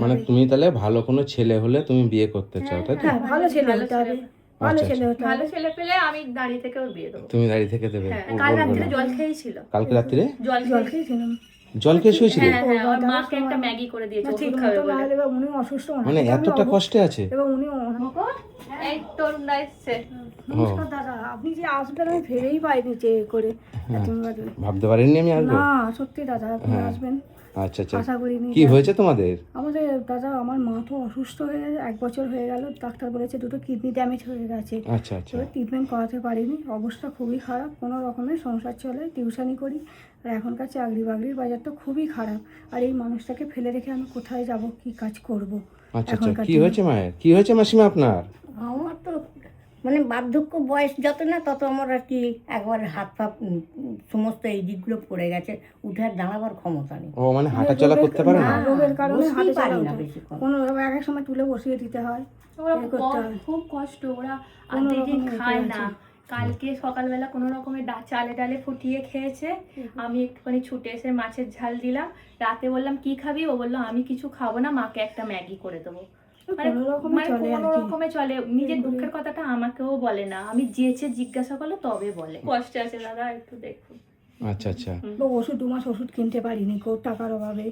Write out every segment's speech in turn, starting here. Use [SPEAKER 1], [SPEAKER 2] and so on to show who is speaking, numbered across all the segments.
[SPEAKER 1] মানে তুমি তাহলে ভালো কোনো ছেলে হলে তুমি বিয়ে করতে চাও, তাই তো?
[SPEAKER 2] হ্যাঁ, ভালো ছেলে হতে হবে, ভালো ছেলে হতে
[SPEAKER 3] ভালো
[SPEAKER 2] হবে।
[SPEAKER 3] ছেলে পেলে আমি দাঁড়িয়ে থেকে ওর বিয়ে দেবো।
[SPEAKER 1] তুমি দাঁড়িয়ে থেকে দেবে?
[SPEAKER 3] হ্যাঁ,
[SPEAKER 1] ও
[SPEAKER 3] কাল
[SPEAKER 1] বলবে
[SPEAKER 3] রাত্রে
[SPEAKER 1] না।
[SPEAKER 3] জল খেয়েছিল।
[SPEAKER 1] কালকে রাত্রে
[SPEAKER 3] জল
[SPEAKER 2] জল
[SPEAKER 3] খেয়ে
[SPEAKER 2] খেয়েছিলাম।
[SPEAKER 1] জল খেয়ে শুয়েছিলে?
[SPEAKER 3] হ্যাঁ হ্যাঁ, ওর মাকে একটা ম্যাগি করে দিয়েছে
[SPEAKER 2] না, ঠিক
[SPEAKER 3] ওষুধ খাবে
[SPEAKER 2] মতো না
[SPEAKER 3] বলে।
[SPEAKER 2] হলে এবার উনি অসুস্থ,
[SPEAKER 1] মানে
[SPEAKER 2] ওনাকে তো আমি
[SPEAKER 1] এতটা কষ্টে আছে?
[SPEAKER 2] এবার উনি
[SPEAKER 3] এই তরুণদা এসছে।
[SPEAKER 2] নমস্কার দাদা, আপনি যে আসবেন আমি ভেবেই পাইনি যে করে এতবারে।
[SPEAKER 1] ভাবতে পারিনি আমি আসবো।
[SPEAKER 2] না সত্যি দাদা, আপনি আসবেন
[SPEAKER 1] আচ্ছা আচ্ছা।
[SPEAKER 2] আশা করিনি।
[SPEAKER 1] কি হয়েছে তোমাদের?
[SPEAKER 2] আমাদের দাদা, আমার মা তো অসুস্থ হয়ে গেছে, 1 বছর হয়ে গেল। ডাক্তার বলেছে দুটো কিডনি ড্যামেজ হয়ে গেছে।
[SPEAKER 1] আচ্ছা আচ্ছা।
[SPEAKER 2] এবার ট্রিটমেন্ট করাতে পারিনি, অবস্থা খুবই খারাপ। কোনো রকমের সংসার চলে, টিউশনি করি। আর এখনকার চাকরি বাকরির বাজার তো খুবই খারাপ। আর এই মানুষটাকে ফেলে রেখে আমি কোথায় যাব, কি কাজ করব?
[SPEAKER 1] আচ্ছা আচ্ছা। কি হয়েছে মায়ের? কি হয়েছে মাসিমা আপনার?
[SPEAKER 4] আমার তো মানে বার্ধক্য বয়স যত না তত আমার আর কি একবার হাত পা সমস্ত এই দিকগুলো পড়ে গেছে, উঠে আর দাঁড়াবার ক্ষমতা নেই।
[SPEAKER 1] ও মানে হাঁটা চলা করতে পারে না?
[SPEAKER 2] রোগের কারণে
[SPEAKER 4] বসতেই
[SPEAKER 2] হাতে
[SPEAKER 4] পারি
[SPEAKER 2] চলা
[SPEAKER 4] না
[SPEAKER 2] ওঠে।
[SPEAKER 4] বেশিক্ষণ।
[SPEAKER 2] কোনো এক এক সময় তুলে বসিয়ে দিতে হয়।
[SPEAKER 3] ওরা
[SPEAKER 2] করতে হবে।
[SPEAKER 3] খুব কষ্ট, ওরা
[SPEAKER 2] কোনো
[SPEAKER 3] আধে দিন
[SPEAKER 2] রকমে
[SPEAKER 3] খায়
[SPEAKER 2] উঠে
[SPEAKER 3] না।
[SPEAKER 2] আছে।
[SPEAKER 3] কালকে সকালবেলা কোনো রকমের চালে ডালে ফুটিয়ে খেয়েছে। আমি একটুখানি ছুটে এসে মাছের ঝাল দিলাম। রাতে বললাম কি খাবি, ও বললো আমি কিছু খাবো না, মাকে একটা ম্যাগি করে দেবো। মানে
[SPEAKER 2] কোনো রকমে চলে আর
[SPEAKER 3] কোনো
[SPEAKER 2] কি।
[SPEAKER 3] রকমে চলে, নিজের দুঃখের কথাটা আমাকেও বলে না, আমি যেচে জিজ্ঞাসা করলে তবে বলে। কষ্টে আছে দাদা, একটু দেখুন।
[SPEAKER 1] আচ্ছা আচ্ছা।
[SPEAKER 2] তো ওষুধ 2 মাস ওষুধ কিনতে পারিনি, টাকার অভাবে।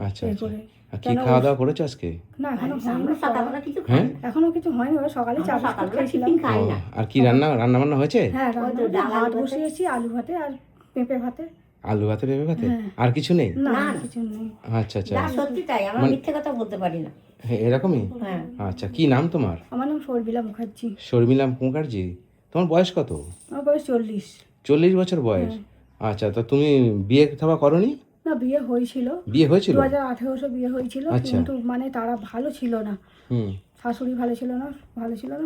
[SPEAKER 1] আচ্ছা
[SPEAKER 2] এই
[SPEAKER 1] আচ্ছা।
[SPEAKER 2] করে।
[SPEAKER 1] আর কি খাওয়া দাওয়া করেছো আজকে?
[SPEAKER 2] না এখনো হয়নি,
[SPEAKER 4] আমরা সকালবেলা কিছু খাই
[SPEAKER 1] হ্যাঁ?
[SPEAKER 4] না।
[SPEAKER 2] এখনো কিছু হয়নি। ওরা সকালে চা বিস্কুট
[SPEAKER 4] সকালবেলা
[SPEAKER 2] খেয়েছিলাম।
[SPEAKER 4] টিফিন খাই না।
[SPEAKER 1] আর কি রান্না বান্না হয়েছে?
[SPEAKER 2] হ্যাঁ,
[SPEAKER 4] ওই তো
[SPEAKER 2] রান্না
[SPEAKER 4] ডাল,
[SPEAKER 2] ভাত
[SPEAKER 4] আলু ভাতে।
[SPEAKER 2] বসিয়েছি, আলু ভাতে আর পেঁপে ভাতে।
[SPEAKER 1] আলু ভাতে পেঁপে ভাতে?
[SPEAKER 2] হ্যাঁ।
[SPEAKER 1] আর কিছু নেই?
[SPEAKER 2] না
[SPEAKER 4] না,
[SPEAKER 2] কিছু নেই।
[SPEAKER 1] আচ্ছা আচ্ছা।
[SPEAKER 4] যা সত্যি তাই, আমরা
[SPEAKER 1] মানে-
[SPEAKER 4] মিথ্যে কথা বলতে পারি না।
[SPEAKER 1] হ্যাঁ, এরকমই?
[SPEAKER 4] হ্যাঁ,
[SPEAKER 1] আচ্ছা, কি নাম তোমার?
[SPEAKER 2] আমার নাম শর্মিলা মুখার্জি।
[SPEAKER 1] শর্মিলা মুখার্জি। তোমার বয়স কত?
[SPEAKER 2] আমার বয়স 40।
[SPEAKER 1] 40 বছর বয়স? আচ্ছা, তো তুমি বিয়ে থাবা করনি?
[SPEAKER 2] না, বিয়ে হয়েছিল।
[SPEAKER 1] বিয়ে হয়েছিল?
[SPEAKER 2] 2018 বিয়ে হয়েছিল,
[SPEAKER 1] আচ্ছা।
[SPEAKER 2] কিন্তু মানে তারা ভালো ছিল না।
[SPEAKER 1] হুম।
[SPEAKER 2] শাশুড়ি ভালো ছিল না।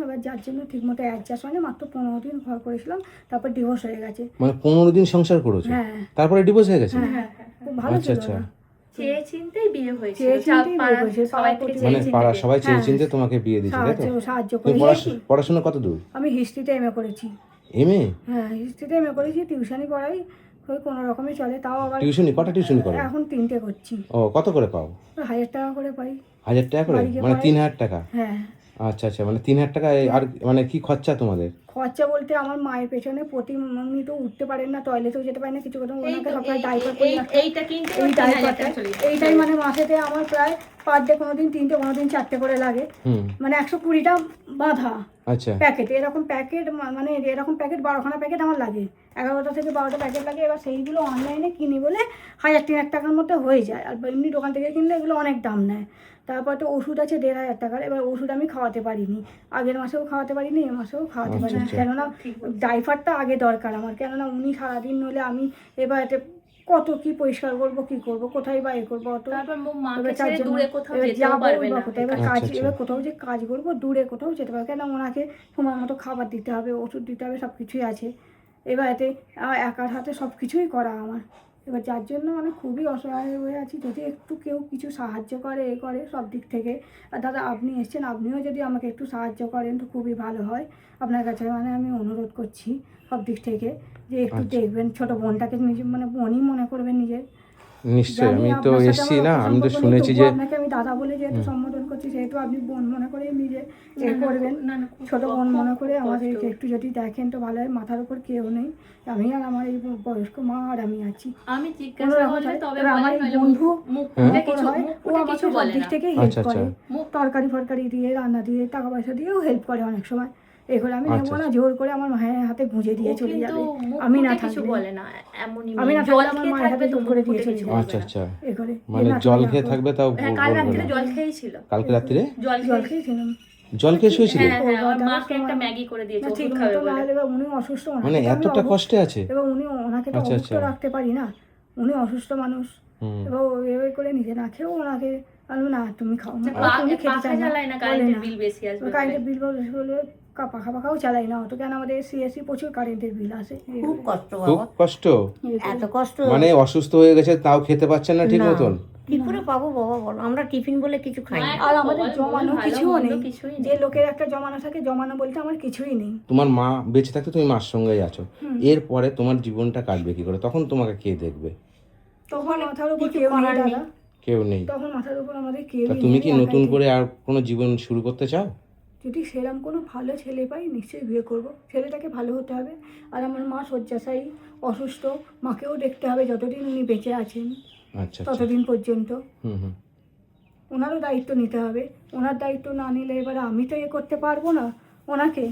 [SPEAKER 2] এবার যার জন্য ঠিকমতো অ্যাডজাস্ট হয়নি। মাত্র 15 দিন ঘর করেছিলাম, তারপর ডিভোর্স হয়ে গেছে।
[SPEAKER 1] মানে 15 দিন সংসার করেছো?
[SPEAKER 2] হ্যাঁ।
[SPEAKER 1] তারপরে ডিভোর্স হয়ে গেছে?
[SPEAKER 2] হ্যাঁ, খুব ভালো
[SPEAKER 1] আচ্ছা
[SPEAKER 2] ছিল
[SPEAKER 1] আচ্ছা।
[SPEAKER 2] না।
[SPEAKER 3] চেয়ে চিনতেই বিয়ে হয়েছে,
[SPEAKER 2] চেয়ে চিনতেই বিয়ে হয়েছে,
[SPEAKER 3] সবাই থেকে
[SPEAKER 2] পাড়া
[SPEAKER 3] চেয়ে
[SPEAKER 1] মানে
[SPEAKER 3] চিনতে
[SPEAKER 1] পাড়া
[SPEAKER 3] বিয়ে।
[SPEAKER 1] সবাই চেয়ে
[SPEAKER 2] হ্যাঁ।
[SPEAKER 1] চিনতে তোমাকে বিয়ে দিয়েছে, তাই তো?
[SPEAKER 2] সাহায্য
[SPEAKER 1] তুমি
[SPEAKER 2] করেছি।
[SPEAKER 1] পড়াশোনা কত দূর?
[SPEAKER 2] আমি হিস্ট্রিতে এমএ করেছি।
[SPEAKER 1] এমএ?
[SPEAKER 2] হ্যাঁ, হিস্ট্রিতে এমএ করেছি। টিউশনি পড়াই, ওই কোনো রকমে চলে। তাও আবার
[SPEAKER 1] টিউশনি কটা টিউশনি করো?
[SPEAKER 2] এখন 3টে করছি।
[SPEAKER 1] ও, কত করে পাও?
[SPEAKER 2] 1000 টাকা করে পাই।
[SPEAKER 1] 1000 টাকা করে?
[SPEAKER 2] বাড়িতে
[SPEAKER 1] মানে
[SPEAKER 2] পড়াই।
[SPEAKER 1] 3000 টাকা?
[SPEAKER 2] হ্যাঁ।
[SPEAKER 1] আচ্ছা আচ্ছা, মানে 3000 টাকা। আর মানে কি খরচা তোমাদের?
[SPEAKER 2] খরচা বলতে আমার মায়ের পেছনে প্রতি উনি তো উঠতে পারেন না, টয়লেটেও যেতে পারেন না, কিছু কথা
[SPEAKER 3] এই
[SPEAKER 2] ওনাকে
[SPEAKER 3] তো,
[SPEAKER 2] সবসময় ডাইপার করে রাখতে হয়।
[SPEAKER 3] এইটা কিনতে
[SPEAKER 2] এই
[SPEAKER 3] 3000
[SPEAKER 2] ডাইপারটা,
[SPEAKER 3] টাকা চলে যায়।
[SPEAKER 2] এইটাই মানে মাসেতে আমার প্রায় পার ডে কোনোদিন 3টে, কোনোদিন 4টে করে লাগে।
[SPEAKER 1] হুম।
[SPEAKER 2] মানে 120টা বাঁধা
[SPEAKER 1] আচ্ছা
[SPEAKER 2] প্যাকেট। এরকম প্যাকেট মানে এরকম প্যাকেট 12খানা প্যাকেট আমার লাগে। 11টা থেকে 12টা প্যাকেট লাগে। এবার সেইগুলো অনলাইনে কিনি বলে 1000-3000 টাকার মধ্যে হয়ে যায়। আর এমনি দোকান থেকে কিনলে এগুলো অনেক দাম নেয়। তারপর তো ওষুধ আছে 1500 টাকার। এবার ওষুধ আমি খাওয়াতে পারিনি, আগের মাসেও খাওয়াতে পারিনি, এ মাসেও খাওয়াতে পারিনি।
[SPEAKER 1] আচ্ছা।
[SPEAKER 2] কেননা ডাইপারটা আগে দরকার আমার, কেননা উনি সারাদিন নইলে আমি এবার এতে কত কি পরিষ্কার করবো, কি করবো, কোথায় বা এ করবো অত।
[SPEAKER 3] তারপর মাকে
[SPEAKER 2] এবার তার
[SPEAKER 3] ছেড়ে
[SPEAKER 2] জন্য
[SPEAKER 3] দূরে কোথাও
[SPEAKER 2] এবার
[SPEAKER 3] যেতেও
[SPEAKER 2] যাবো
[SPEAKER 3] পারবে
[SPEAKER 2] বা
[SPEAKER 3] না।
[SPEAKER 2] কোথায়, এবার
[SPEAKER 1] আচ্ছা,
[SPEAKER 2] কাজ,
[SPEAKER 1] আচ্ছা।
[SPEAKER 2] এবার কোথাও যে কাজ করবো দূরে কোথাও যেতে পারবে, কেন ওনাকে সময় মতো খাবার দিতে হবে, ওষুধ দিতে হবে, সব কিছুই আছে। এবার এতে আমার একার হাতে সব কিছুই করা আমার। এবার যার জন্য মানে খুবই অসহায় হয়ে আছি। যদি একটু কেউ কিছু সাহায্য করে, এ করে সব দিক থেকে। আর দাদা, আপনি এসছেন, আপনিও যদি আমাকে একটু সাহায্য করেন তো খুবই ভালো হয়। আপনার কাছে মানে আমি অনুরোধ করছি সব দিক থেকে, যে একটু দেখবেন ছোটো বোনটাকে, নিজে মানে বোনই মনে করবেন নিজের।
[SPEAKER 1] নিশ্চয়ই।
[SPEAKER 2] জানি
[SPEAKER 1] আমি তো
[SPEAKER 2] আপনার সাথে
[SPEAKER 1] এসছি
[SPEAKER 2] আমার
[SPEAKER 1] না,
[SPEAKER 2] অত
[SPEAKER 1] আমি তো
[SPEAKER 2] সম্পর্ক নেই,
[SPEAKER 1] শুনেছি
[SPEAKER 2] তবুও
[SPEAKER 1] যে
[SPEAKER 2] আপনাকে আমি দাদা বলে যেহেতু সম্বোধন করছি, সেহেতু আপনি বোন মনে করে নিজে এ
[SPEAKER 3] না, না,
[SPEAKER 2] করবেন।
[SPEAKER 3] না, না, খুব
[SPEAKER 2] ছোট বোন
[SPEAKER 3] খুব
[SPEAKER 2] মনে করে
[SPEAKER 3] কষ্ট।
[SPEAKER 2] আমাদেরকে একটু যদি দেখেন তো ভালো হয়। মাথার উপর কেউ নেই, আমি আর আমার এই বয়স্ক মা আর আমি আছি।
[SPEAKER 3] আমি
[SPEAKER 2] কোনো
[SPEAKER 3] জিজ্ঞাসা
[SPEAKER 2] রকম
[SPEAKER 3] করলে
[SPEAKER 2] চলে।
[SPEAKER 3] তবে
[SPEAKER 2] এবার
[SPEAKER 3] বলে,
[SPEAKER 2] আমার এই
[SPEAKER 3] নইলে
[SPEAKER 2] বন্ধু
[SPEAKER 3] মুখ
[SPEAKER 1] হ্যাঁ।
[SPEAKER 3] ফুটে
[SPEAKER 2] মনে
[SPEAKER 3] কিছু
[SPEAKER 2] হয়,
[SPEAKER 3] মুখ
[SPEAKER 2] ও
[SPEAKER 3] ফুটে
[SPEAKER 2] আমাকে
[SPEAKER 3] কিছু
[SPEAKER 2] সব
[SPEAKER 3] বলে
[SPEAKER 2] দিক
[SPEAKER 3] না।
[SPEAKER 2] থেকেই হেল্প
[SPEAKER 1] আচ্ছা,
[SPEAKER 2] করে।
[SPEAKER 1] আচ্ছা।
[SPEAKER 2] তরকারি ফরকারি দিয়ে, রান্না দিয়ে, টাকা পয়সা দিয়েও হেল্প করে অনেক সময়। এই করে আমি নেবো
[SPEAKER 1] আচ্ছা,
[SPEAKER 2] না, জোর করে আমার মায়ের হাতে গুঁজে দিয়ে
[SPEAKER 3] ও
[SPEAKER 2] চলে
[SPEAKER 3] কিন্তু
[SPEAKER 2] যাবে।
[SPEAKER 3] মুখ
[SPEAKER 2] আমি না
[SPEAKER 3] ফুটে কিছু
[SPEAKER 2] থাকলে,
[SPEAKER 3] বলে না, এমনই
[SPEAKER 2] আমি না
[SPEAKER 3] মেয়ে।
[SPEAKER 2] থাকলে
[SPEAKER 3] জল
[SPEAKER 2] আমার
[SPEAKER 3] খেয়ে
[SPEAKER 2] মায়ের
[SPEAKER 3] থাকবে
[SPEAKER 2] হাতে
[SPEAKER 3] তো
[SPEAKER 2] জোর
[SPEAKER 3] মুখ
[SPEAKER 2] করে
[SPEAKER 3] ফুটে
[SPEAKER 2] দিয়ে চলে
[SPEAKER 3] কিছু
[SPEAKER 2] যাবে।
[SPEAKER 3] বলবে
[SPEAKER 1] আচ্ছা
[SPEAKER 3] না।
[SPEAKER 1] আচ্ছা।
[SPEAKER 2] এ করে
[SPEAKER 1] মানে
[SPEAKER 2] না
[SPEAKER 1] জল
[SPEAKER 2] তুমি
[SPEAKER 1] খেয়ে
[SPEAKER 2] রাখো।
[SPEAKER 1] থাকবে তাও
[SPEAKER 3] হ্যাঁ, কাল
[SPEAKER 1] বলবে
[SPEAKER 3] রাত্রে
[SPEAKER 1] না?
[SPEAKER 3] জল খেয়েছিল।
[SPEAKER 1] কালকে রাত্রে
[SPEAKER 3] জল
[SPEAKER 2] জল খেয়েছিলাম।
[SPEAKER 1] জল খেয়ে শুয়েছিলে?
[SPEAKER 3] হ্যাঁ হ্যাঁ, ওর মাকে একটা ম্যাগি করে দিয়েছে
[SPEAKER 2] না, ঠিক
[SPEAKER 3] ওষুধ খাবে
[SPEAKER 2] মতো না
[SPEAKER 3] বলে।
[SPEAKER 2] হলে এবার উনি অসুস্থ,
[SPEAKER 1] মানে
[SPEAKER 2] ওনাকে তো আমি
[SPEAKER 1] এতটা কষ্টে আছে?
[SPEAKER 2] এবার ওনাকে তো
[SPEAKER 1] আচ্ছা,
[SPEAKER 2] অসুস্থ
[SPEAKER 1] আচ্ছা।
[SPEAKER 2] রাখতে পারি না, উনি অসুস্থ মানুষ।
[SPEAKER 1] হুম।
[SPEAKER 2] এবার এবার করে নিজে না খেয়েও ওনাকে আমি না তুমি খাও না,
[SPEAKER 3] পা-
[SPEAKER 2] তুমি খেতে
[SPEAKER 3] পাখা
[SPEAKER 2] চাই না,
[SPEAKER 3] জ্বালায় না,
[SPEAKER 2] বলে
[SPEAKER 3] কারেন্টের
[SPEAKER 2] না।
[SPEAKER 3] বিল বেশি আসবে বলে।
[SPEAKER 2] কারেন্টের বিল বেশি বলে পাখা পাখাও চালাই না অত, কেন আমাদের সিএসসি প্রচুর কারেন্টের বিল আসে।
[SPEAKER 4] খুব কষ্ট
[SPEAKER 1] খুব
[SPEAKER 4] বাবা,
[SPEAKER 1] কষ্ট?
[SPEAKER 4] এত কষ্ট।
[SPEAKER 1] মানে অসুস্থ হয়ে গেছে তাও খেতে পাচ্ছেন না ঠিক
[SPEAKER 4] না।
[SPEAKER 1] মতন?
[SPEAKER 4] কি করে পাবো বাবা বলো, আমরা টিফিন বলে কিছু খাই না।
[SPEAKER 2] আর আমাদের
[SPEAKER 3] বল,
[SPEAKER 2] জমানো
[SPEAKER 3] ভালো
[SPEAKER 2] কিছুও
[SPEAKER 3] মন্দ
[SPEAKER 2] নেই।
[SPEAKER 3] কিছুই
[SPEAKER 2] যে
[SPEAKER 3] নেই।
[SPEAKER 2] লোকের একটা জমানো থাকে, জমানো বলতে আমার কিছুই নেই।
[SPEAKER 1] তোমার মা বেঁচে থাকতে তুমি মার সঙ্গেই আছো, এরপরে তোমার জীবনটা কাটবে কি করে? তখন তোমাকে কে দেখবে?
[SPEAKER 2] তখন মাথার উপর
[SPEAKER 4] কিছু
[SPEAKER 2] কেউ নেই
[SPEAKER 4] করার নেই।
[SPEAKER 2] দাদা।
[SPEAKER 1] কেউ নেই।
[SPEAKER 2] তখন মাথার উপর আমাদের
[SPEAKER 1] তা
[SPEAKER 2] কেউই
[SPEAKER 1] তুমি
[SPEAKER 2] নেই,
[SPEAKER 1] কি
[SPEAKER 2] একাই
[SPEAKER 1] নতুন
[SPEAKER 2] থাকি।
[SPEAKER 1] করে আর কোনো জীবন শুরু করতে চাও?
[SPEAKER 2] যদি সেরকম কোনো ভালো ছেলে পাই নিশ্চয়ই বিয়ে করব। ছেলেটাকে ভালো হতে হবে। আর আমার মা শয্যাশায়ী, অসুস্থ, মাকেও দেখতে হবে যতদিন উনি বেঁচে আছেন
[SPEAKER 1] আচ্ছা আচ্ছা।
[SPEAKER 2] ততদিন পর্যন্ত।
[SPEAKER 1] হুম হুম।
[SPEAKER 2] ওনারও দায়িত্ব নিতে হবে। ওনার দায়িত্ব না নিলে এবারে আমি তো করতে পারবো না, ওনাকে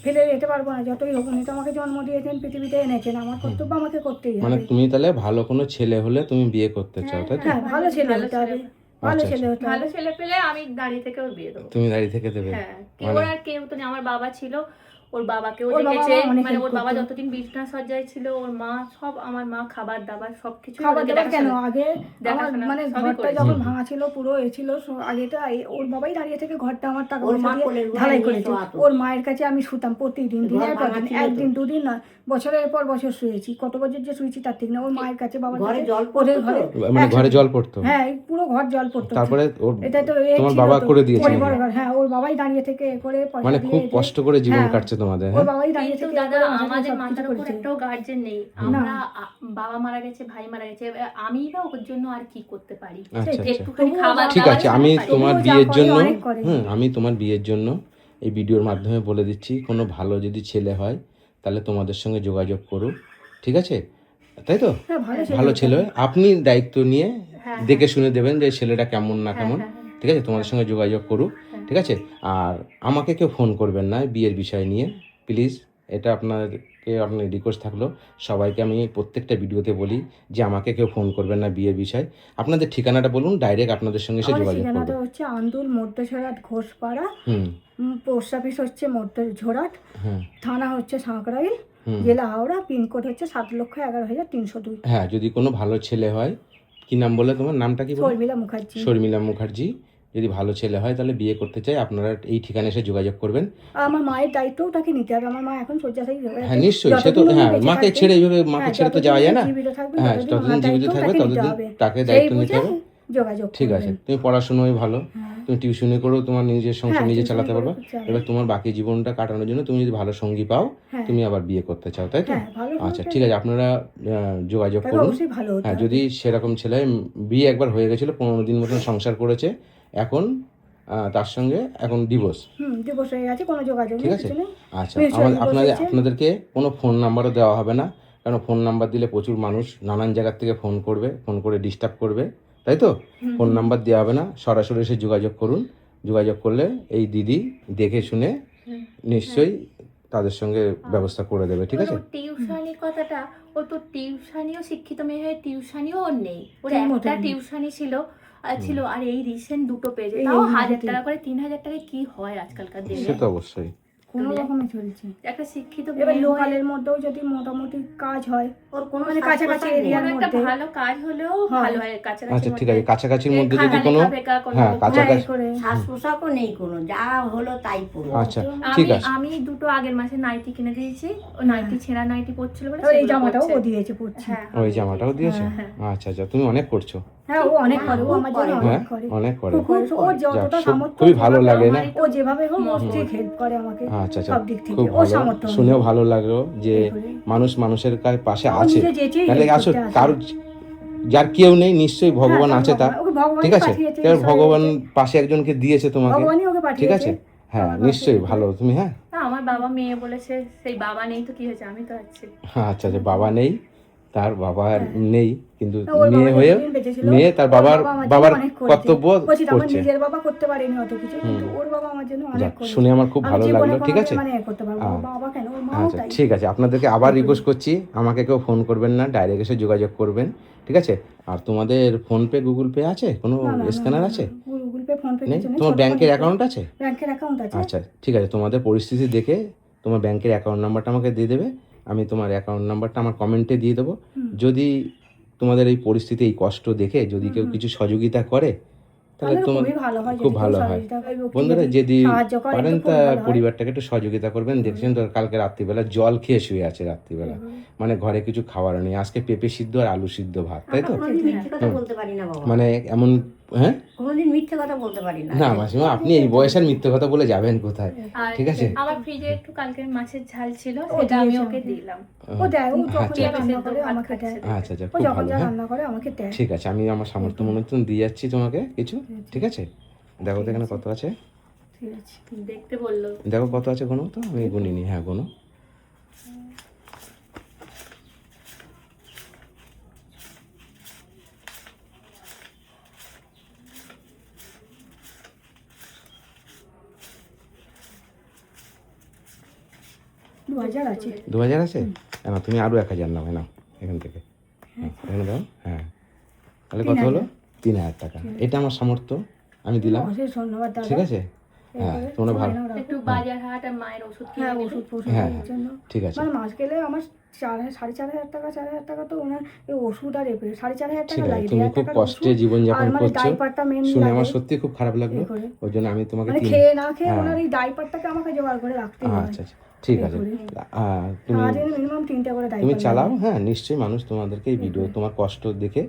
[SPEAKER 2] ফেলে যেতে পারবো না। যতই হোক উনি তো আমাকে জন্ম দিয়েছেন, পৃথিবীতে এনেছেন, আমার কর্তব্য আমাকে করতেই
[SPEAKER 1] মানে
[SPEAKER 2] হবে।
[SPEAKER 1] তুমি তাহলে ভালো কোনো ছেলে হলে তুমি বিয়ে করতে চাও, তাই তো?
[SPEAKER 2] হ্যাঁ, ভালো ছেলে
[SPEAKER 3] ভালো
[SPEAKER 2] হতে হবে,
[SPEAKER 3] ছেলে।
[SPEAKER 2] ভালো
[SPEAKER 1] আচ্ছা,
[SPEAKER 2] ছেলে হতে
[SPEAKER 3] ভালো
[SPEAKER 2] হবে।
[SPEAKER 3] ছেলে পেলে আমি দাঁড়িয়ে থেকে ওর বিয়ে দেবো।
[SPEAKER 1] তুমি দাঁড়িয়ে থেকে দেবে?
[SPEAKER 3] হ্যাঁ, কেউ
[SPEAKER 1] মানে
[SPEAKER 3] আর কেউ তো নেই। আমার বাবা ছিল, ওর বাবাকেও
[SPEAKER 2] ওর বাবা
[SPEAKER 3] দেখেছে,
[SPEAKER 2] আমার অনেক
[SPEAKER 3] মানে
[SPEAKER 2] help
[SPEAKER 3] ওর বাবা
[SPEAKER 2] করতো।
[SPEAKER 3] যতদিন বিছনা সজ্জায় ছিল, ওর মা সব, আমার মা খাবার দাবার সবকিছু
[SPEAKER 2] খাবার দাবার কেন আগে আমার
[SPEAKER 3] দেখাশোনা
[SPEAKER 2] মানে
[SPEAKER 3] সবই
[SPEAKER 2] ঘরটা
[SPEAKER 3] করেছে।
[SPEAKER 2] যখন ভাঙা ছিল পুরো ছিল আগেটা ওর বাবাই দাঁড়িয়ে থেকে ঘরটা আমার টাকা
[SPEAKER 4] ওর
[SPEAKER 2] পয়সা
[SPEAKER 4] মা
[SPEAKER 2] দিয়ে
[SPEAKER 4] কোলের ঘরে
[SPEAKER 2] ঢালাই
[SPEAKER 4] নিয়ে
[SPEAKER 2] করেছে।
[SPEAKER 4] শোয়াতো।
[SPEAKER 2] ওর মায়ের কাছে আমি শুতাম প্রতিদিন,
[SPEAKER 4] ঘর
[SPEAKER 2] দিনের পর
[SPEAKER 4] ভাঙা
[SPEAKER 2] দিন,
[SPEAKER 4] ছিল তো।
[SPEAKER 2] একদিন দুদিন নয়, বছরের পর বছর শুয়েছি। কত বছর যে শুয়েছি তার ঠিক না। ওর মায়ের কাছে, বাবার
[SPEAKER 4] ঘরে
[SPEAKER 2] কাছে,
[SPEAKER 4] জল
[SPEAKER 2] ওদের
[SPEAKER 4] পড়তো
[SPEAKER 2] ঘরে
[SPEAKER 4] তো?
[SPEAKER 1] মানে ঘরে
[SPEAKER 2] একসাথে।
[SPEAKER 1] জল পড়তো?
[SPEAKER 2] হ্যাঁ, এই পুরো ঘর জল পড়তো।
[SPEAKER 1] তারপরে ওর
[SPEAKER 2] এটা তো
[SPEAKER 1] তোমার
[SPEAKER 2] ছিল
[SPEAKER 1] বাবা
[SPEAKER 2] তো,
[SPEAKER 1] করে দিয়েছে
[SPEAKER 2] পরে
[SPEAKER 1] নাকি?
[SPEAKER 2] বড় ঘর। হ্যাঁ, ওর বাবাই দাঁড়িয়ে থেকে করে পয়সা
[SPEAKER 1] মানে
[SPEAKER 2] দিয়ে
[SPEAKER 1] খুব
[SPEAKER 2] এ দিয়ে-
[SPEAKER 1] কষ্ট করে জীবন
[SPEAKER 2] হ্যাঁ,
[SPEAKER 1] কাটছে তোমাদের,
[SPEAKER 2] ওর
[SPEAKER 1] হ্যাঁ?
[SPEAKER 2] বাবাই দাঁড়িয়ে
[SPEAKER 3] কিন্তু
[SPEAKER 2] থেকে
[SPEAKER 3] দাদা
[SPEAKER 2] করে আমাদের
[SPEAKER 3] আমাদের
[SPEAKER 2] সবকিছু
[SPEAKER 3] মাথার উপর
[SPEAKER 2] করেছে।
[SPEAKER 3] একটাও গার্জেন নেই। আমরা বাবা মারা গেছে, ভাই মারা গেছে, আমি বা ওর জন্য আর কি করতে পারি?
[SPEAKER 1] আচ্ছা আচ্ছা।
[SPEAKER 3] একটুখানি
[SPEAKER 2] তবুও
[SPEAKER 3] খাবার
[SPEAKER 1] ঠিক
[SPEAKER 3] দাবার
[SPEAKER 1] আছে,
[SPEAKER 3] ছাড়া
[SPEAKER 1] আমি
[SPEAKER 3] পারি।
[SPEAKER 1] তোমার
[SPEAKER 2] তবুও যা
[SPEAKER 1] বিয়ের
[SPEAKER 2] করে
[SPEAKER 1] জন্য
[SPEAKER 2] অনেক করে।
[SPEAKER 1] আমি তোমার বিয়ের জন্য এই ভিডিওর মাধ্যমে বলে দিচ্ছি, কোনো ভালো যদি ছেলে হয় তাহলে তোমাদের সঙ্গে যোগাযোগ করুন, ঠিক আছে? তাই তো?
[SPEAKER 2] হ্যাঁ,
[SPEAKER 1] ভালো ছেলে হয়, আপনি দায়িত্ব নিয়ে
[SPEAKER 3] হ্যাঁ,
[SPEAKER 1] দেখে শুনে দেবেন যে ছেলেটা কেমন না কেমন,
[SPEAKER 3] হ্যাঁ, হ্যাঁ।
[SPEAKER 1] ঠিক আছে? তোমাদের সঙ্গে যোগাযোগ করুক, ঠিক আছে? আর আমাকে কেউ ফোন করবেন না বিয়ের বিষয় নিয়ে, প্লিজ। এটা আপনার রিকোয়েস্ট থাকলো। সবাইকে আমি প্রত্যেকটা ভিডিওতে বলি যে আমাকে কেউ ফোন করবেন না বিয়ের বিষয়। আপনাদের ঠিকানাটা বলুন, ডাইরেক্ট আপনাদের সঙ্গে এসে
[SPEAKER 2] আমাদের
[SPEAKER 1] যোগাযোগ করবো।
[SPEAKER 2] ঠিকানাটা হচ্ছে আন্দুল মধ্যঝোড়াট ঘোষপাড়া,
[SPEAKER 1] হুম
[SPEAKER 2] পোস্ট অফিস হচ্ছে মধ্যঝোড়াট,
[SPEAKER 1] হুম
[SPEAKER 2] থানা হচ্ছে সাঁকরাইল,
[SPEAKER 1] হুম।
[SPEAKER 2] জেলা হাওড়া, পিনকোড হচ্ছে 7,11,302।
[SPEAKER 1] হ্যাঁ, যদি কোনো ভালো ছেলে হয়, কি নাম বলে তোমার নামটা কি বলে?
[SPEAKER 2] শর্মিলা মুখার্জি।
[SPEAKER 1] শর্মিলা মুখার্জি। যদি ভালো ছেলে হয় তাহলে বিয়ে করতে চাই, আপনারা এই ঠিকানায় এসে যোগাযোগ করবেন।
[SPEAKER 2] আর আমার মায়ের দায়িত্বও তাকে নিতে হবে। আমার মা এখন শয্যাশায়ী হয়ে আছে।
[SPEAKER 1] হ্যাঁ নিশ্চয়ই, সে তো
[SPEAKER 2] যতদিন উনি
[SPEAKER 1] হ্যাঁ,
[SPEAKER 2] বেঁচে
[SPEAKER 1] মাকে
[SPEAKER 2] থাকবেন,
[SPEAKER 1] ছেড়ে এইভাবে মাকে
[SPEAKER 2] হ্যাঁ,
[SPEAKER 1] ছেড়ে তো
[SPEAKER 2] যতদিন
[SPEAKER 1] যাওয়া যায়
[SPEAKER 2] উনি
[SPEAKER 1] না।
[SPEAKER 2] জীবিত থাকবেন,
[SPEAKER 1] হ্যাঁ,
[SPEAKER 2] ততদিন
[SPEAKER 1] যতদিন
[SPEAKER 2] ওনার
[SPEAKER 1] জীবিত
[SPEAKER 2] দায়িত্বও
[SPEAKER 1] থাকবে
[SPEAKER 2] তাকে নিতে
[SPEAKER 1] ততদিন
[SPEAKER 2] হবে।
[SPEAKER 1] তাকে
[SPEAKER 2] সেই
[SPEAKER 1] দায়িত্ব নিতে
[SPEAKER 2] বুঝে
[SPEAKER 1] হবে।
[SPEAKER 2] যোগাযোগ
[SPEAKER 1] ঠিক আছে,
[SPEAKER 2] করবেন।
[SPEAKER 1] তুমি পড়াশোনায় ভালো,
[SPEAKER 2] হ্যাঁ।
[SPEAKER 1] তুমি টিউশনি করো, তোমার নিজের সংসার
[SPEAKER 2] হ্যাঁ,
[SPEAKER 1] নিজে
[SPEAKER 2] টিউশনি
[SPEAKER 1] চালাতে
[SPEAKER 2] করে
[SPEAKER 1] পারবে।
[SPEAKER 2] চালাই।
[SPEAKER 1] এবার তোমার বাকি জীবনটা কাটানোর জন্য তুমি যদি ভালো সঙ্গী পাও,
[SPEAKER 2] হ্যাঁ।
[SPEAKER 1] তুমি আবার বিয়ে করতে চাও, তাই তো?
[SPEAKER 2] হ্যাঁ, ভালো
[SPEAKER 1] আচ্ছা
[SPEAKER 2] হতে
[SPEAKER 1] ঠিক আছে, আপনারা যোগাযোগ
[SPEAKER 2] তাকে
[SPEAKER 1] করুন।
[SPEAKER 2] অবশ্যই ভালো হতে
[SPEAKER 1] হ্যাঁ,
[SPEAKER 2] হবে।
[SPEAKER 1] যদি সেরকম ছেলে বিয়ে একবার হয়ে গেছিলো, 15 দিন মতন সংসার করেছে, এখন তার সঙ্গে এখন ডিভোর্স,
[SPEAKER 2] দিবস হয়ে গেছে, কোনো যোগাযোগ
[SPEAKER 1] ঠিক
[SPEAKER 2] নেই,
[SPEAKER 1] আছে?
[SPEAKER 2] কিছু নেই।
[SPEAKER 1] আচ্ছা,
[SPEAKER 2] নিশ্চয়ই divorce হয়েছে।
[SPEAKER 1] আপনাদেরকে কোনো ফোন নাম্বারও দেওয়া হবে না, কারণ ফোন নাম্বার দিলে প্রচুর মানুষ নানান জায়গার থেকে ফোন করবে, ফোন করে ডিস্টার্ব করবে, তাই তো? ফোন নাম্বার দেওয়া হবে না, সরাসরি এসে যোগাযোগ করুন। যোগাযোগ করলে এই দিদি দেখে শুনে নিশ্চয়ই তাদের সঙ্গে ব্যবস্থা করে দেবে, ঠিক আছে?
[SPEAKER 3] টিউশনির কথাটা, ও তো টিউশনিও শিক্ষিত মেয়ে হয়ে টিউশনিও ওর নেই। ওর
[SPEAKER 2] ঠিক মতো
[SPEAKER 3] একটা
[SPEAKER 2] নেই।
[SPEAKER 3] টিউশনি ছিল আর এই রিসেন্ট দুটো পেয়েছে,
[SPEAKER 2] এই
[SPEAKER 3] তাও
[SPEAKER 2] এই
[SPEAKER 3] 1000
[SPEAKER 2] মুহূর্তে।
[SPEAKER 3] টাকা করে। 3000 টাকায় কি হয় আজকালকার
[SPEAKER 1] সে
[SPEAKER 3] দিনে?
[SPEAKER 1] তো অবশ্যই।
[SPEAKER 2] কোনো রকমে চলছে।
[SPEAKER 3] একটা শিক্ষিত
[SPEAKER 2] এবার
[SPEAKER 3] মেয়ে হয়ে
[SPEAKER 2] লোকালের মধ্যেও যদি মোটামুটি কাজ হয়,
[SPEAKER 4] ওর কোনো
[SPEAKER 2] মানে
[SPEAKER 4] শ্বাস
[SPEAKER 2] কাছাকাছি
[SPEAKER 4] প্রশ্বাস নেই।
[SPEAKER 2] এরিয়ার
[SPEAKER 3] কোনো একটা
[SPEAKER 2] মধ্যে।
[SPEAKER 3] ভালো কাজ হলেও
[SPEAKER 2] হয়।
[SPEAKER 3] ভালো হয় কাছাকাছি।
[SPEAKER 1] আচ্ছা ঠিক আছে, কাছাকাছির মধ্যে যদি কোনো
[SPEAKER 3] লেখাপেখা কোনো
[SPEAKER 1] হ্যাঁ
[SPEAKER 3] কিছু।
[SPEAKER 1] কাছাকাছি,
[SPEAKER 2] হ্যাঁ, করে।
[SPEAKER 4] শ্বাস প্রশ্বাসও নেই কোনো, যা হলো তাই পড়ো।
[SPEAKER 1] আচ্ছা ঠিক আছে।
[SPEAKER 3] আমি দুটো আগের মাসে নাইটি কিনে দিয়েছি। ও নাইটি ছেঁড়া নাইটি পরছিল বলে
[SPEAKER 2] এবার এই
[SPEAKER 3] সেগুলো
[SPEAKER 2] জামাটাও
[SPEAKER 3] পরছে।
[SPEAKER 2] ও দিয়েছে পড়ছি।
[SPEAKER 3] হ্যাঁ,
[SPEAKER 1] ওই জামাটাও দিয়েছে? আচ্ছা আচ্ছা, তুমি অনেক করছো।
[SPEAKER 2] হ্যাঁ, ও অনেক করে, ও আমার জন্য
[SPEAKER 1] হ্যাঁ
[SPEAKER 2] অনেক করে।
[SPEAKER 1] অনেক করে।
[SPEAKER 2] খুব করে। ও যতটা
[SPEAKER 1] যাক,
[SPEAKER 2] সামর্থ্য,
[SPEAKER 1] খুবই ভালো
[SPEAKER 2] যেভাবে
[SPEAKER 1] লাগে না?
[SPEAKER 2] ও যেভাবে হোক ও ঠিক হেল্প করে আমাকে
[SPEAKER 1] আচ্ছা আচ্ছা,
[SPEAKER 2] সব দিক থেকে।
[SPEAKER 1] খুব
[SPEAKER 2] ও
[SPEAKER 1] ভালো,
[SPEAKER 2] সামর্থ্য
[SPEAKER 1] শুনেও ভালো লাগলো যে
[SPEAKER 2] করে।
[SPEAKER 1] মানুষ মানুষের পাশে
[SPEAKER 2] ও
[SPEAKER 1] আছে।
[SPEAKER 2] নিজে যেচেই
[SPEAKER 1] তাহলে
[SPEAKER 2] help
[SPEAKER 1] আসো,
[SPEAKER 2] করতে আসে।
[SPEAKER 1] কারোর যার কেউ নেই নিশ্চয়ই ভগবান
[SPEAKER 2] হ্যাঁ,
[SPEAKER 1] আছে তার,
[SPEAKER 2] ওকে ভগবানই
[SPEAKER 1] ঠিক আছে?
[SPEAKER 2] পাঠিয়েছে,
[SPEAKER 1] এবার
[SPEAKER 2] ঈশ্বর
[SPEAKER 1] ভগবান
[SPEAKER 2] দিয়েছে।
[SPEAKER 1] পাশে একজনকে দিয়েছে তোমাকে,
[SPEAKER 2] ভগবানই ওকে
[SPEAKER 1] ঠিক
[SPEAKER 2] পাঠিয়েছে।
[SPEAKER 1] আছে? হ্যাঁ
[SPEAKER 2] আমার
[SPEAKER 1] নিশ্চয়ই
[SPEAKER 2] পাশে
[SPEAKER 1] ভালো তুমি, হ্যাঁ
[SPEAKER 3] না, আমার বাবা মেয়ে বলেছে, সেই বাবা নেই তো কি হয়েছে, আমি তো আছি।
[SPEAKER 1] আচ্ছা আচ্ছা, বাবা নেই, তার বাবা আর নেই, কিন্তু
[SPEAKER 2] না, ওর
[SPEAKER 1] মেয়ে
[SPEAKER 2] বাবা
[SPEAKER 1] হয়ে
[SPEAKER 2] যতদিন বেঁচে ছিল,
[SPEAKER 1] মেয়ে তার
[SPEAKER 2] ওর
[SPEAKER 1] বাবার
[SPEAKER 2] বাবা আমার জন্য
[SPEAKER 1] বাবার
[SPEAKER 2] অনেক করেছে।
[SPEAKER 1] কর্তব্য
[SPEAKER 2] বলছি তো, আমার
[SPEAKER 1] করছে।
[SPEAKER 2] নিজের বাবা করতে পারেনি অত কিছু, কিন্তু ওর বাবা আমার জন্য অনেক
[SPEAKER 1] যাক,
[SPEAKER 2] করেছে।
[SPEAKER 1] শুনে আমার খুব
[SPEAKER 2] আমি
[SPEAKER 1] ভালো
[SPEAKER 2] জীবনে
[SPEAKER 1] লাগলো, ঠিক
[SPEAKER 2] কোনোদিন
[SPEAKER 1] আছে?
[SPEAKER 2] মানে করতে পারবো না। ওর বাবা কেন, ওর মাও
[SPEAKER 1] আচ্ছা
[SPEAKER 2] তাই।
[SPEAKER 1] ঠিক আছে, আপনাদেরকে আবার রিকোয়েস্ট করছি, আমাকে কেউ ফোন করবেন না, ডাইরেক্ট এসে যোগাযোগ করবেন, ঠিক আছে? আর তোমাদের ফোনপে গুগল পে আছে, কোনো
[SPEAKER 2] না, না, না,
[SPEAKER 1] স্ক্যানার
[SPEAKER 2] না,
[SPEAKER 1] আছে?
[SPEAKER 2] গুগল পে, ফোন পে
[SPEAKER 1] নেই?
[SPEAKER 2] কিছু নেই।
[SPEAKER 1] তোমার
[SPEAKER 2] ছোট
[SPEAKER 1] ব্যাংকের
[SPEAKER 2] ফোন
[SPEAKER 1] অ্যাকাউন্ট আছে?
[SPEAKER 2] ব্যাংকের অ্যাকাউন্ট আছে।
[SPEAKER 1] আচ্ছা ঠিক আছে, তোমাদের পরিস্থিতি দেখে তোমার ব্যাংকের অ্যাকাউন্ট নাম্বারটা আমাকে দিয়ে দেবে, আমি তোমার অ্যাকাউন্ট নাম্বারটা আমার কমেন্টে দিয়ে দেবো। যদি তোমাদের এই পরিস্থিতি, এই কষ্ট দেখে যদি কেউ কিছু সহযোগিতা করে তাহলে
[SPEAKER 2] তাহলে
[SPEAKER 1] তোমার
[SPEAKER 2] খুবই ভালো হয়,
[SPEAKER 1] খুব
[SPEAKER 2] যদি কেউ
[SPEAKER 1] ভালো হয়।
[SPEAKER 2] সহযোগিতা করে, কেউ
[SPEAKER 1] বন্ধুরা
[SPEAKER 2] যদি
[SPEAKER 1] যদি
[SPEAKER 2] সাহায্য করে,
[SPEAKER 1] পারেন
[SPEAKER 2] তো খুব
[SPEAKER 1] তা
[SPEAKER 2] ভালো হয়।
[SPEAKER 1] পরিবারটাকে একটু সহযোগিতা করবেন। দেখছেন তো কালকে রাত্রিবেলা জল খেয়ে শুয়ে আছে, রাত্রিবেলা মানে ঘরে কিছু খাবার নেই, আজকে পেঁপে সিদ্ধ আর আলু সিদ্ধ ভাত, তাই তো?
[SPEAKER 4] আমি মিথ্যে কথা বলতে পারি না বাবা।
[SPEAKER 1] মানে এমন হ্যাঁ
[SPEAKER 4] কোনোদিন মিথ্যে কথা বলতে পারি না।
[SPEAKER 1] না মাসিমা, আপনি এই বয়সের মিথ্যে কথা বলে যাবেন কোথায়?
[SPEAKER 3] আর
[SPEAKER 1] ঠিক আছে।
[SPEAKER 3] আমার ফ্রিজে একটু কালকের মাছের ঝাল ছিল, সেটা আমি ওকে দিলাম।
[SPEAKER 2] ও দেয়, ও যখন
[SPEAKER 1] আচ্ছা
[SPEAKER 2] যা
[SPEAKER 1] আচ্ছা
[SPEAKER 2] রান্না করে আমাকে দেয়,
[SPEAKER 1] আচ্ছা আচ্ছা,
[SPEAKER 2] ও
[SPEAKER 1] খুব
[SPEAKER 2] যখন
[SPEAKER 1] ভালো।
[SPEAKER 2] যা
[SPEAKER 1] হ্যাঁ
[SPEAKER 2] রান্না করে আমাকে দেয়।
[SPEAKER 1] ঠিক আছে, আমি আমার সামর্থ্য মতন দিয়ে যাচ্ছি তোমাকে কিছু। ঠিক আছে, দেখো তো এখানে কত আছে,
[SPEAKER 2] ঠিক আছে।
[SPEAKER 3] দেখতে বললো।
[SPEAKER 1] দেখো কত আছে, গুনো তো, আমি গুনিনি। হ্যাঁ গুনো।
[SPEAKER 2] দু হাজার আছে।
[SPEAKER 1] 2000 আছে? না তুমি আরো 1000 নাও, নাও এখান থেকে। এখানে দাও। হ্যাঁ, তাহলে কত হলো? 3000 টাকা। এটা আমার সামর্থ্য, আমি দিলাম।
[SPEAKER 2] অশেষ ধন্যবাদ দাদা।
[SPEAKER 1] ঠিক আছে, হ্যাঁ তোমরা ভালো।
[SPEAKER 3] একটু বাজার হাট আর মায়ের ওষুধ কিনে
[SPEAKER 2] হ্যাঁ,
[SPEAKER 3] দেবে।
[SPEAKER 2] ওষুধ
[SPEAKER 1] হ্যাঁ,
[SPEAKER 2] ওষুধের জন্য
[SPEAKER 1] ঠিক আছে,
[SPEAKER 2] মানে মাস গেলে আমার 4,500 টাকা 4,000 টাকা তো ওনার এই ওষুধ আর এপে 4,500
[SPEAKER 1] ঠিক
[SPEAKER 2] টাকা
[SPEAKER 1] আছে।
[SPEAKER 2] লাগে।
[SPEAKER 1] তুমি
[SPEAKER 2] 1,000
[SPEAKER 1] খুব
[SPEAKER 2] টাকার
[SPEAKER 1] কষ্টে
[SPEAKER 2] ওষুধ
[SPEAKER 1] জীবনযাপন
[SPEAKER 2] আর মানে
[SPEAKER 1] করছো,
[SPEAKER 2] ডাইপারটা মেন
[SPEAKER 1] শুনে
[SPEAKER 2] লাগে।
[SPEAKER 1] আমার সত্যি খুব খারাপ লাগলো।
[SPEAKER 2] এই করে।
[SPEAKER 1] ওই জন্য আমি তোমাকে
[SPEAKER 2] মানে
[SPEAKER 1] 3।
[SPEAKER 2] খেয়ে না খেয়ে
[SPEAKER 1] হ্যাঁ।
[SPEAKER 2] ওনার এই ডাইপারটাকে আমাকে জোগাড় করে রাখতে হয়।
[SPEAKER 1] আচ্ছা আচ্ছা, ঠিক আছে। তুমি
[SPEAKER 2] সারাদিনে মিনিমাম 3টা করে
[SPEAKER 1] তুমি
[SPEAKER 2] ডাইপার
[SPEAKER 1] চালাও। হ্যাঁ নিশ্চয়ই মানুষ তোমাদেরকে এই ভিডিও, তোমার কষ্ট দেখে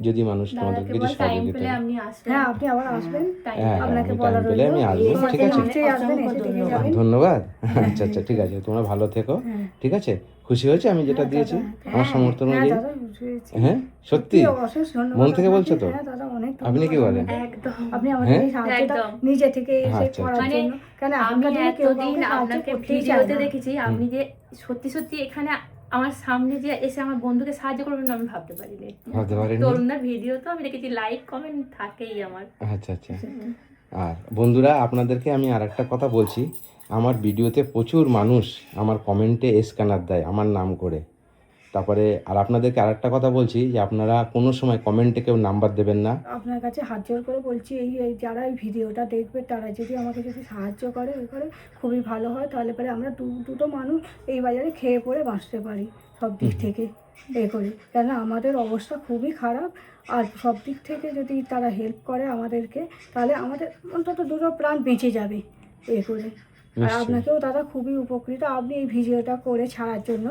[SPEAKER 1] যদি মানুষ তোমাদেরকে
[SPEAKER 3] দাদাকে
[SPEAKER 1] কিছু
[SPEAKER 3] বল টাইম
[SPEAKER 1] সহযোগিতা
[SPEAKER 3] পেলে
[SPEAKER 1] করে।
[SPEAKER 3] আপনি আসবেন।
[SPEAKER 2] হ্যাঁ, আপনি আবার আসবেন।
[SPEAKER 1] হ্যাঁ,
[SPEAKER 2] আপনাকে
[SPEAKER 1] আমি
[SPEAKER 2] বলা
[SPEAKER 1] টাইম পেলে
[SPEAKER 2] রইলো।
[SPEAKER 1] আমি আসবো।
[SPEAKER 2] এই
[SPEAKER 1] ঠিক আছে,
[SPEAKER 2] নিশ্চয়ই আসবেন, এসে দেখে যাবেন।
[SPEAKER 1] ধন্যবাদ। আচ্ছা আচ্ছা, ঠিক আছে, তোমরা ভালো থেকো।
[SPEAKER 2] হ্যাঁ।
[SPEAKER 1] ঠিক আছে, খুশি হয়েছে আমি যেটা দিয়েছি আমার সামর্থ্য
[SPEAKER 2] হ্যাঁ
[SPEAKER 1] অনুযায়ী।
[SPEAKER 2] দাদা, বুঝতে পেরেছি।
[SPEAKER 1] হ্যাঁ সত্যি,
[SPEAKER 2] অশেষ ধন্যবাদ
[SPEAKER 1] মন থেকে
[SPEAKER 2] আপনাকে।
[SPEAKER 1] বলছো তো?
[SPEAKER 2] হ্যাঁ দাদা, অনেক
[SPEAKER 1] আপনি কি
[SPEAKER 2] ধন্যবাদ
[SPEAKER 1] বলেন?
[SPEAKER 2] আপনাকে।
[SPEAKER 3] একদম।
[SPEAKER 2] আপনি আমাদের
[SPEAKER 1] হ্যাঁ?
[SPEAKER 2] এই সাহায্যটা
[SPEAKER 3] একদম।
[SPEAKER 2] নিজে থেকে এসে
[SPEAKER 1] আচ্ছা,
[SPEAKER 2] করার
[SPEAKER 3] মানে
[SPEAKER 2] জন্য, কেন
[SPEAKER 3] আমি
[SPEAKER 2] এখনকার দিনে কেউ
[SPEAKER 3] এতদিন
[SPEAKER 2] কাউকে সাহায্য
[SPEAKER 3] আপনাকে
[SPEAKER 2] করতেই চায়
[SPEAKER 3] ভিডিওতে
[SPEAKER 2] না।
[SPEAKER 3] দেখেছি, আপনি যে সত্যি সত্যি এখানে আমার সামনে যে এসে আমার বন্ধুকে সাহায্য করবেন আমি ভাবতে পারিনি।
[SPEAKER 1] ভাবতে পারেননি?
[SPEAKER 3] তরুণদার ভিডিও তো আমি দেখেছি, লাইক কমেন্ট থাকেই আমার।
[SPEAKER 1] আচ্ছা আচ্ছা। আর বন্ধুরা, আপনাদেরকে আমি আর একটা কথা বলছি, আমার ভিডিওতে প্রচুর মানুষ আমার কমেন্টে স্ক্যানার দেয় আমার নাম করে। তারপরে আর আপনাদেরকে আর একটা কথা বলছি যে আপনারা কোনো সময় কমেন্টে কেউ নাম্বার দেবেন না।
[SPEAKER 2] আপনার কাছে হাত জোর করে বলছি, এই যারা এই ভিডিওটা দেখবে তারা যদি আমাকে যদি সাহায্য করে খুবই ভালো হয়। তাহলে পরে আমরা দুটো মানুষ এই বাজারে খেয়ে পড়ে বাঁচতে পারি সব দিক থেকে করে। কেন আমাদের অবস্থা খুবই খারাপ, আর সব দিক থেকে যদি তারা হেল্প করে আমাদেরকে, তাহলে আমাদের অন্তত দুটো প্রাণ বেঁচে যাবে করে। আর
[SPEAKER 1] নিশ্চয়ই।
[SPEAKER 2] আপনাকেও দাদা খুবই উপকৃত, আপনি এই ভিডিওটা করে ছাড়ার জন্য,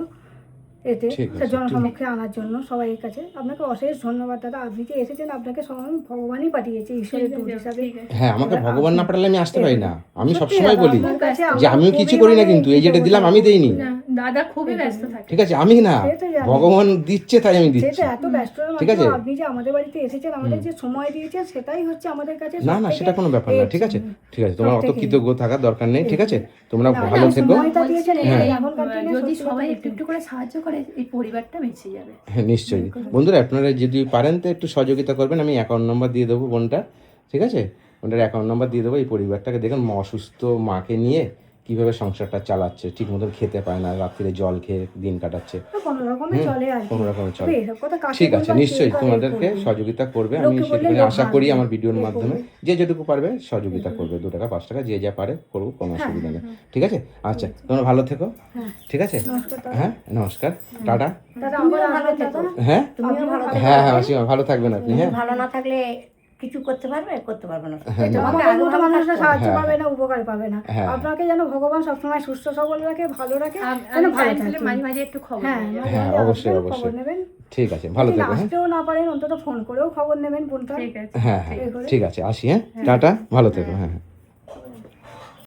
[SPEAKER 2] এতে
[SPEAKER 1] ঠিক আছে,
[SPEAKER 2] জনসমক্ষে আনার জন্য সবাই কাছে আপনাকে অশেষ ধন্যবাদ দাদা। আপনি যে এসেছেন, আপনাকে স্বয়ং ভগবানই পাঠিয়েছে, ঈশ্বরের দূত হিসাবে।
[SPEAKER 3] ঠিক আছে।
[SPEAKER 1] হ্যাঁ, আমাকে ভগবান না পাঠালে আমি আসতে পারি না। আমি
[SPEAKER 2] সত্যি
[SPEAKER 1] সবসময়
[SPEAKER 2] দাদা,
[SPEAKER 1] বলি
[SPEAKER 2] আপনার কাছে
[SPEAKER 1] যে
[SPEAKER 2] আমরা
[SPEAKER 1] আমিও
[SPEAKER 2] খুবই
[SPEAKER 1] কিছু করি না, কিন্তু এই যেটা দিলাম আমি দেইনি।
[SPEAKER 3] না, দাদা খুবই ব্যস্ত থাকে।
[SPEAKER 1] ঠিক আছে, আমি না,
[SPEAKER 2] সে তো জানি।
[SPEAKER 1] ভগবান দিচ্ছে তাই আমি দিচ্ছি।
[SPEAKER 2] সেটা এত ব্যস্ত
[SPEAKER 1] ঠিক আছে।
[SPEAKER 2] আপনি যে আমাদের বাড়িতে এসেছেন, আমাদের যে সময় দিয়েছেন, সেটাই হচ্ছে আমাদের কাছে
[SPEAKER 1] না না,
[SPEAKER 2] সবথেকে
[SPEAKER 1] সেটা কোনো ব্যাপার না। ঠিক আছে, ঠিক আছে, তোমার অত
[SPEAKER 2] সবথেকে।
[SPEAKER 1] কৃতজ্ঞ থাকার দরকার নেই। ঠিক আছে, তোমরা
[SPEAKER 2] না,
[SPEAKER 1] ভালো
[SPEAKER 2] না,
[SPEAKER 1] থেকো।
[SPEAKER 2] সময়টা দিয়েছেন,
[SPEAKER 1] হ্যাঁ।
[SPEAKER 2] এখনকার দিনে
[SPEAKER 3] যদি
[SPEAKER 2] সত্যি
[SPEAKER 3] সবাই
[SPEAKER 2] কথা
[SPEAKER 3] একটু একটু করে সাহায্য করে এই পরিবারটা বেঁচে যাবে।
[SPEAKER 1] হ্যাঁ নিশ্চয়ই। বন্ধুরা, আপনারা যদি পারেন তো একটু সহযোগিতা করবেন। আমি অ্যাকাউন্ট নাম্বার দিয়ে দেবো বোনটা। ঠিক আছে, বোনটার অ্যাকাউন্ট নাম্বার দিয়ে দেবো। এই পরিবারটাকে দেখুন, অসুস্থ মাকে নিয়ে কিভাবে সংসারটা চালাচ্ছে, ঠিক মতন খেতে পায় না, রাত্রিরে জল খেয়ে দিন কাটাচ্ছে।
[SPEAKER 2] কোনো রকমে চলে আর কি।
[SPEAKER 1] কোনো রকমে চলে।
[SPEAKER 2] তবে এসব কথা কাকে
[SPEAKER 1] ঠিক আছে,
[SPEAKER 2] বলবো আর
[SPEAKER 1] নিশ্চয়ই
[SPEAKER 2] কে বা
[SPEAKER 1] তোমাদেরকে
[SPEAKER 2] help করবে?
[SPEAKER 1] সহযোগিতা করবে। আমি
[SPEAKER 2] লোকে বললে
[SPEAKER 1] সেটুকুনি
[SPEAKER 2] লোক
[SPEAKER 1] আশা করি
[SPEAKER 2] হাসবে,
[SPEAKER 1] আমার ভিডিওর
[SPEAKER 2] কে
[SPEAKER 1] মাধ্যমে
[SPEAKER 2] করবে?
[SPEAKER 1] যে যেটুকু পারবে সহযোগিতা করবে। 2 টাকা 5 টাকা যে যা পারে করুক, কোনো অসুবিধা নেই। ঠিক আছে, আচ্ছা তোমরা ভালো থেকো।
[SPEAKER 2] হ্যাঁ।
[SPEAKER 1] ঠিক আছে,
[SPEAKER 2] নমস্কার দাদা।
[SPEAKER 1] হ্যাঁ নমস্কার, টাটা।
[SPEAKER 2] দাদা আবার আসবেন দাদা।
[SPEAKER 1] হ্যাঁ
[SPEAKER 4] তুমিও ভালো থাকো।
[SPEAKER 1] হ্যাঁ হ্যাঁ মাসিমা, ভালো থাকবেন আপনি। হ্যাঁ
[SPEAKER 4] ভালো না থাকলে কিছু করতে পারবে না।
[SPEAKER 1] হ্যাঁ,
[SPEAKER 2] আমাদের
[SPEAKER 4] আরো
[SPEAKER 2] মতো
[SPEAKER 4] ভালো
[SPEAKER 2] মানুষরা
[SPEAKER 4] থাকতে
[SPEAKER 2] সাহায্য
[SPEAKER 1] হ্যাঁ,
[SPEAKER 2] পাবে না, উপকার পাবে না।
[SPEAKER 1] হ্যাঁ।
[SPEAKER 2] আপনাকে যেন ভগবান সবসময় সুস্থ সবল রাখে, ভালো রাখে, যেন
[SPEAKER 3] আমি
[SPEAKER 2] ভালো
[SPEAKER 3] টাইম পেলে
[SPEAKER 2] থাকে।
[SPEAKER 3] মাঝে মাঝে একটু খবর
[SPEAKER 2] হ্যাঁ,
[SPEAKER 3] নিয়ে যাবো।
[SPEAKER 2] মাঝে
[SPEAKER 1] হ্যাঁ,
[SPEAKER 2] মাঝে
[SPEAKER 1] অবশ্যই,
[SPEAKER 2] আসবেন,
[SPEAKER 1] অবশ্যই।
[SPEAKER 2] খবর নেবেন।
[SPEAKER 1] ঠিক আছে, ভালো
[SPEAKER 2] যদি
[SPEAKER 1] থেকো। হ্যাঁ
[SPEAKER 2] আসতেও না পারেন, অন্তত ফোন করেও খবর নেবেন বোনটা।
[SPEAKER 3] ঠিক আছে।
[SPEAKER 1] হ্যাঁ হ্যাঁ, ঠিক আছে, আসি। হ্যাঁ, টাটা, ভালো থেকো। হ্যাঁ হ্যাঁ।